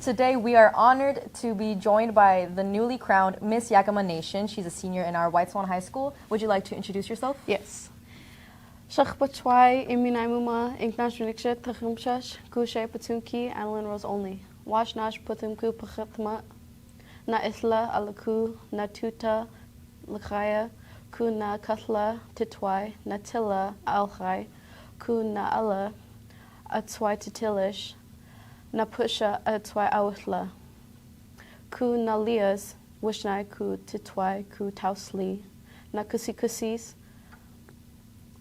Today we are honored to be joined by the newly crowned Miss Yakama Nation. She's a senior in our White Swan High School. Would you like to introduce yourself? Yes. Shachbachwai iminaimuma inknashriksha tachumshash kushay patunki Analynn Olney. Washnash putumku pachatma na isla alaku na tuta lakaya ku na katla titwai na tilla alchai ku na ala atwai titilish na pusha atwai awithla ku na lias wishnai ku titwai ku tausli na kusis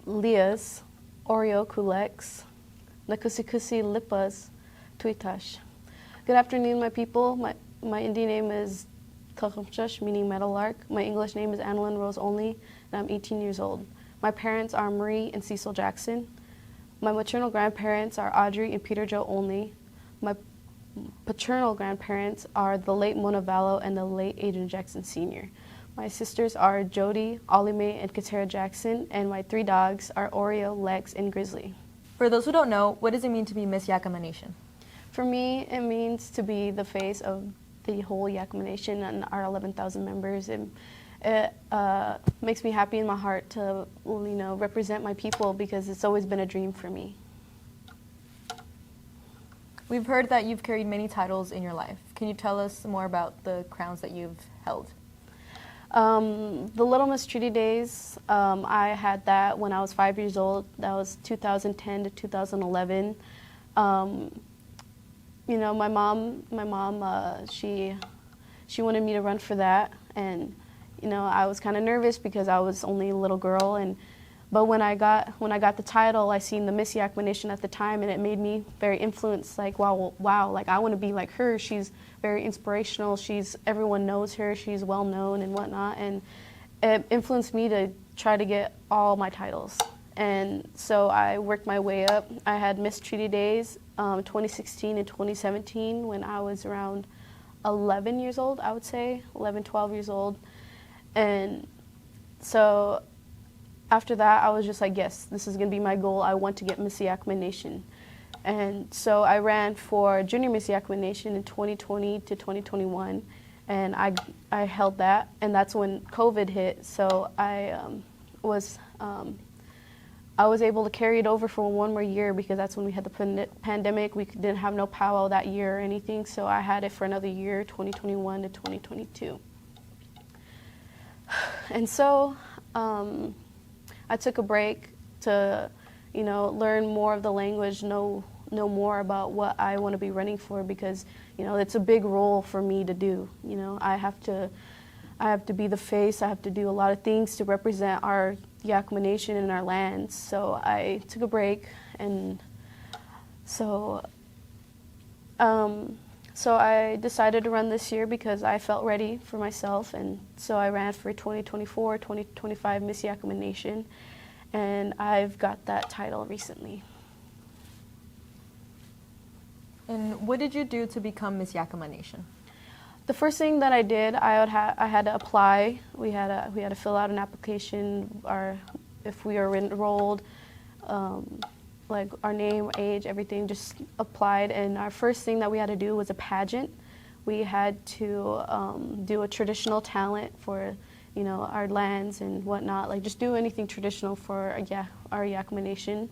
lias oreo kulex na kusi lipas tuitash. Good afternoon, my people. My Indian name is Tachumshash, meaning meadowlark. My English name is Analynn Olney, and I'm 18 years old. My parents are Marie and Cecil Jackson. My maternal grandparents are Audrey and Peter Joe Olney. My paternal grandparents are the late Mona Vallow and the late Adrian Jackson Sr. My sisters are Jody, Ollie Mae, and Katera Jackson, and my 3 dogs are Oreo, Lex, and Grizzly. For those who don't know, what does it mean to be Miss Yakama Nation? For me, it means to be the face of the whole Yakama Nation and our 11,000 members. It makes me happy in my heart to, represent my people because it's always been a dream for me. We've heard that you've carried many titles in your life. Can you tell us more about the crowns that you've held? The Little Miss Treaty Days, I had that when I was 5 years old. That was 2010 to 2011. My mom, she wanted me to run for that, and I was kind of nervous because I was only a little girl, but when I got the title, I seen the Miss Yakama Nation at the time, and it made me very influenced. Like wow, like I want to be like her. She's very inspirational. Everyone knows her. She's well known and whatnot, and it influenced me to try to get all my titles. And so I worked my way up. I had Miss Treaty Days 2016 and 2017 when I was around 11 years old, I would say, 11, 12 years old. And so after that, I was just like, yes, this is going to be my goal. I want to get Miss Yakama Nation. And so I ran for Junior Miss Yakama Nation in 2020 to 2021, and I held that, and that's when COVID hit. So I was able to carry it over for one more year because that's when we had the pandemic. We didn't have no powwow that year or anything, so I had it for another year, 2021 to 2022. And so I took a break to, learn more of the language, know more about what I want to be running for because, it's a big role for me to do. I have to be the face. I have to do a lot of things to represent our Yakama Nation and our lands. So I took a break, and so I decided to run this year because I felt ready for myself, and so I ran for 2024, 2025 Miss Yakama Nation, and I've got that title recently. And what did you do to become Miss Yakama Nation? The first thing that I did, I had to apply. We had to fill out an application, if we were enrolled, like our name, age, everything, just applied. And our first thing that we had to do was a pageant. We had to do a traditional talent for, our lands and whatnot, like just do anything traditional for our Yakama Nation.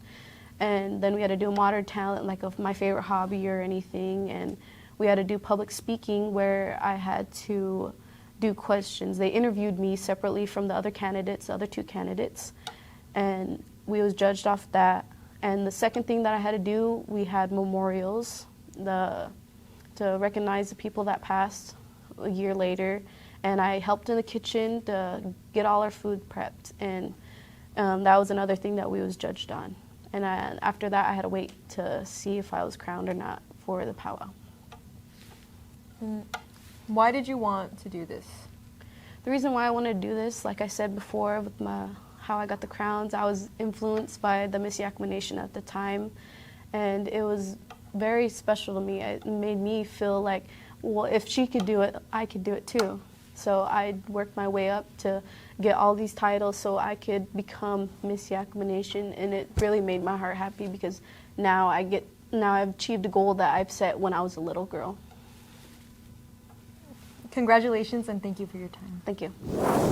And then we had to do a modern talent, like of my favorite hobby or anything. And we had to do public speaking where I had to do questions. They interviewed me separately from the other 2 candidates, and we was judged off that. And the second thing that I had to do, we had memorials to recognize the people that passed a year later, and I helped in the kitchen to get all our food prepped, and that was another thing that we was judged on. And after that, I had to wait to see if I was crowned or not for the powwow. Why did you want to do this? The reason why I wanted to do this, like I said before, with how I got the crowns, I was influenced by the Miss Yakama Nation at the time, and it was very special to me. It made me feel like, well, if she could do it, I could do it too. So I worked my way up to get all these titles so I could become Miss Yakama Nation, and it really made my heart happy because now I've achieved a goal that I've set when I was a little girl. Congratulations and thank you for your time. Thank you.